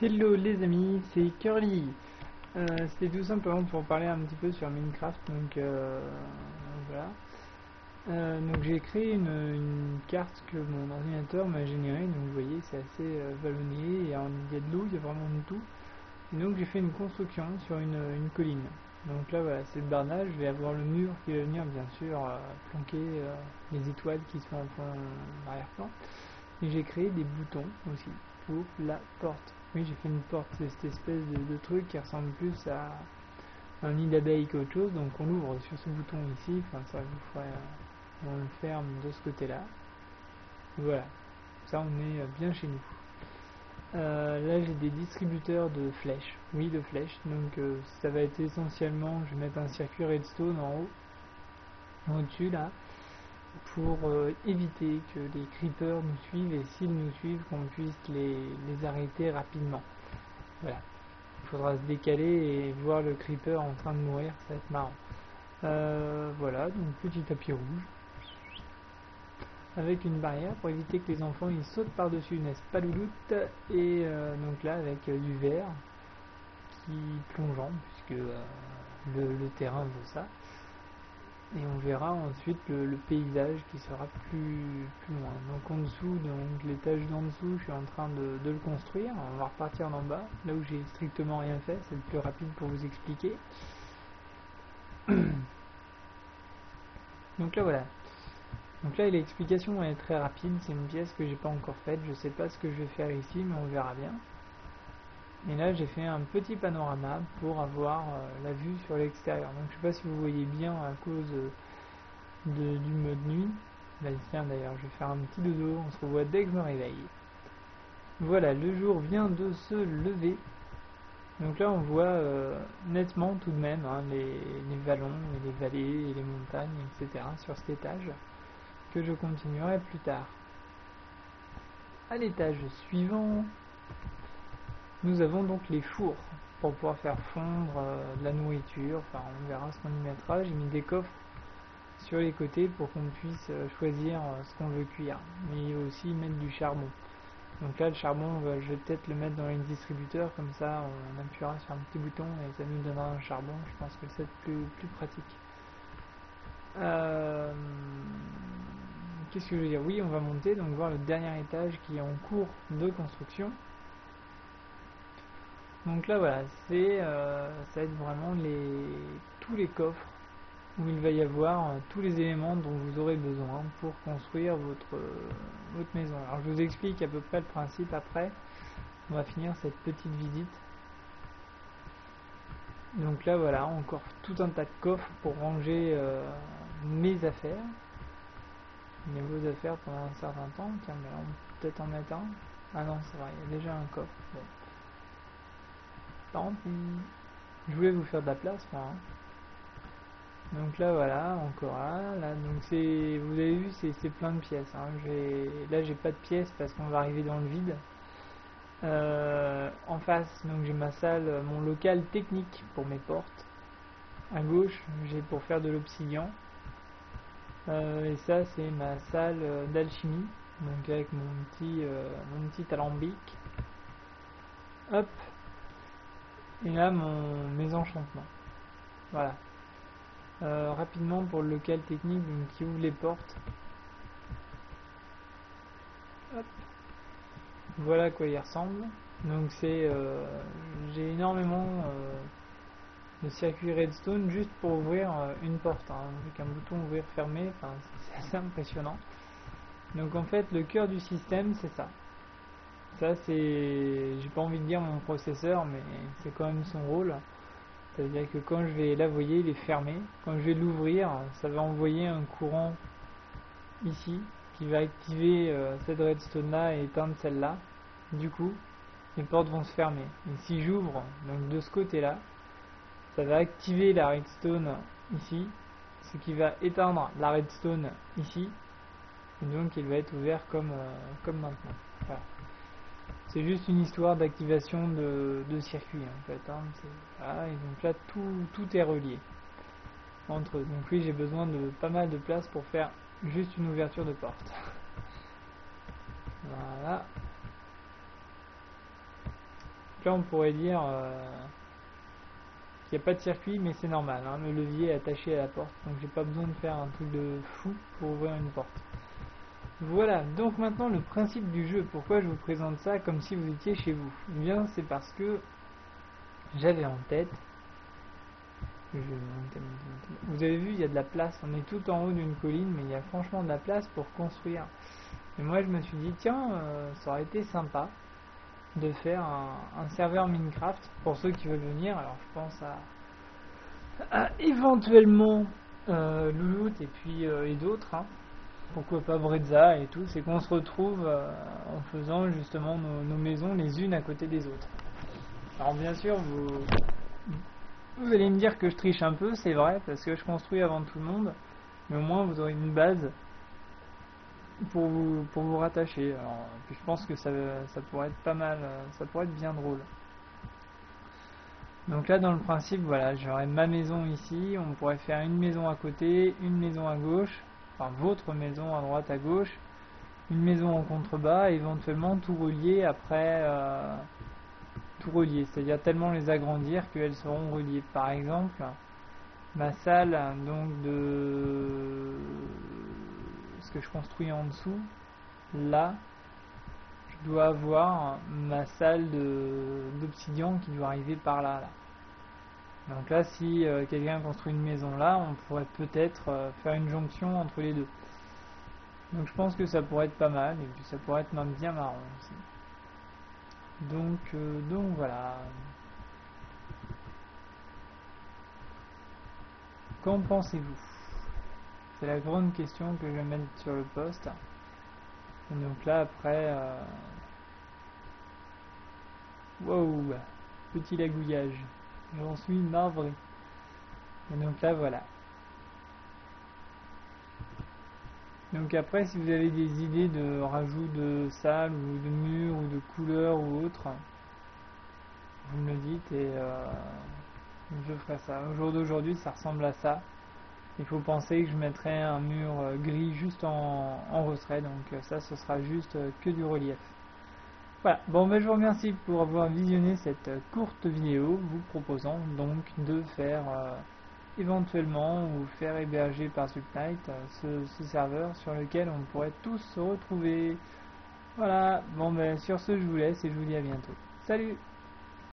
Hello les amis, c'est Curly. C'était tout simplement pour parler un petit peu sur Minecraft. Voilà. Donc j'ai créé une carte que mon ordinateur m'a générée. Donc vous voyez, c'est assez vallonné. Il y a de l'eau, il y a vraiment de tout. Et donc j'ai fait une construction sur une colline. Donc là voilà, c'est le barnage. Je vais avoir le mur qui va venir bien sûr planquer les étoiles qui sont en fond arrière-plan. Et j'ai créé des boutons aussi pour la porte. Oui, j'ai fait une porte, c'est cette espèce de truc qui ressemble plus à un nid d'abeille qu'autre chose. Donc on l'ouvre sur ce bouton ici, enfin ça vous ferait, on le ferme de ce côté-là. Voilà, ça on est bien chez nous. Là j'ai des distributeurs de flèches, oui de flèches, donc ça va être essentiellement, je vais mettre un circuit redstone en haut, au-dessus là, pour éviter que les creepers nous suivent et s'ils nous suivent qu'on puisse les arrêter rapidement. Voilà. Il faudra se décaler et voir le creeper en train de mourir, ça va être marrant. Voilà, donc petit tapis rouge avec une barrière pour éviter que les enfants ils sautent par-dessus, n'est-ce pas louloute? Et donc là avec du verre qui plongeant puisque le terrain veut ça. Et on verra ensuite le paysage qui sera plus loin. Donc en dessous, donc l'étage d'en dessous, je suis en train de le construire. On va repartir d'en bas, là où j'ai strictement rien fait, c'est le plus rapide pour vous expliquer. Donc là voilà. Donc là l'explication est très rapide, c'est une pièce que j'ai pas encore faite, je sais pas ce que je vais faire ici, mais on verra bien. Et là j'ai fait un petit panorama pour avoir la vue sur l'extérieur. Donc je sais pas si vous voyez bien à cause du mode nuit. Bah, tiens d'ailleurs, je vais faire un petit dodo, on se revoit dès que je me réveille. Voilà, le jour vient de se lever. Donc là on voit nettement tout de même les vallons et les vallées et les montagnes, etc. sur cet étage, que je continuerai plus tard. À l'étage suivant, nous avons donc les fours pour pouvoir faire fondre de la nourriture, enfin on verra ce qu'on y mettra. J'ai mis des coffres sur les côtés pour qu'on puisse choisir ce qu'on veut cuire, mais il va aussi mettre du charbon. Donc là le charbon, je vais peut-être le mettre dans les distributeurs, comme ça on appuiera sur un petit bouton et ça nous donnera un charbon. Je pense que c'est plus pratique. Qu'est-ce que je veux dire? Oui, on va monter, donc voir le dernier étage qui est en cours de construction. Donc là voilà, ça va être vraiment tous les coffres où il va y avoir tous les éléments dont vous aurez besoin pour construire votre maison. Alors je vous explique à peu près le principe après. On va finir cette petite visite. Donc là voilà, encore tout un tas de coffres pour ranger mes affaires. Mais vos affaires pendant un certain temps. Tiens, mais là on peut peut-être en mettre un. Ah non, c'est vrai, il y a déjà un coffre. Bon. Tant pis. Je voulais vous faire de la place moi. Donc là voilà, encore un, là donc c'est, vous avez vu c'est plein de pièces, hein. Là j'ai pas de pièces parce qu'on va arriver dans le vide. En face donc j'ai ma salle, mon local technique pour mes portes. À gauche j'ai pour faire de l'obsidian. Et ça c'est ma salle d'alchimie, donc avec mon petit alambic. Hop. Et là mes enchantements. Voilà. Rapidement pour le local technique donc, qui ouvre les portes. Hop. Voilà à quoi il ressemble. Donc j'ai énormément de circuits redstone juste pour ouvrir une porte, hein, avec un bouton ouvrir fermé, enfin, c'est assez impressionnant. Donc en fait le cœur du système c'est ça. Ça c'est, j'ai pas envie de dire mon processeur, mais c'est quand même son rôle. C'est-à-dire que quand je vais, là vous voyez il est fermé, quand je vais l'ouvrir, ça va envoyer un courant ici qui va activer cette redstone là et éteindre celle là. Du coup les portes vont se fermer. Et si j'ouvre donc de ce côté là, ça va activer la redstone ici, ce qui va éteindre la redstone ici, et donc il va être ouvert comme maintenant. Voilà. C'est juste une histoire d'activation de circuit en fait, hein. Voilà, et donc là tout est relié entre eux. Donc oui, j'ai besoin de pas mal de place pour faire juste une ouverture de porte. Voilà. là on pourrait dire qu'il n'y a pas de circuit, mais c'est normal, hein, le levier est attaché à la porte, donc j'ai pas besoin de faire un truc de fou pour ouvrir une porte. Voilà, donc maintenant le principe du jeu, pourquoi je vous présente ça comme si vous étiez chez vous? Eh bien c'est parce que j'avais en tête, vous avez vu il y a de la place, on est tout en haut d'une colline, mais il y a franchement de la place pour construire. Et moi je me suis dit tiens, ça aurait été sympa de faire un serveur Minecraft pour ceux qui veulent venir. Alors je pense à éventuellement Loulout et puis et d'autres, hein. Pourquoi pas Brezza et tout, c'est qu'on se retrouve en faisant justement nos maisons les unes à côté des autres. Alors bien sûr vous allez me dire que je triche un peu, c'est vrai, parce que je construis avant tout le monde, mais au moins vous aurez une base pour vous rattacher. Alors, puis je pense que ça pourrait être pas mal, ça pourrait être bien drôle. Donc là dans le principe, voilà, j'aurais ma maison ici, on pourrait faire une maison à côté, une maison à gauche, enfin votre maison à droite à gauche, une maison en contrebas, et éventuellement tout relier après, tout relier, c'est-à-dire tellement les agrandir qu'elles seront reliées. Par exemple, ma salle donc de ce que je construis en dessous, là, je dois avoir ma salle d'obsidian qui doit arriver par là, là. Donc là, si quelqu'un construit une maison là, on pourrait peut-être faire une jonction entre les deux. Donc je pense que ça pourrait être pas mal, et puis ça pourrait être même bien marrant aussi. Donc voilà. Qu'en pensez-vous? C'est la grande question que je vais mettre sur le post. Et donc là après, wow, petit lagouillage. J'en suis navré. Et donc là voilà. Donc après, si vous avez des idées de rajout de salles ou de murs ou de couleurs ou autre, vous me le dites et je ferai ça. Au jour d'aujourd'hui, ça ressemble à ça. Il faut penser que je mettrai un mur gris juste en retrait, donc ça, ce sera juste que du relief. Voilà, bon ben je vous remercie pour avoir visionné cette courte vidéo, vous proposant donc de faire éventuellement ou faire héberger par Subnight ce serveur sur lequel on pourrait tous se retrouver. Voilà, bon ben sur ce je vous laisse et je vous dis à bientôt. Salut!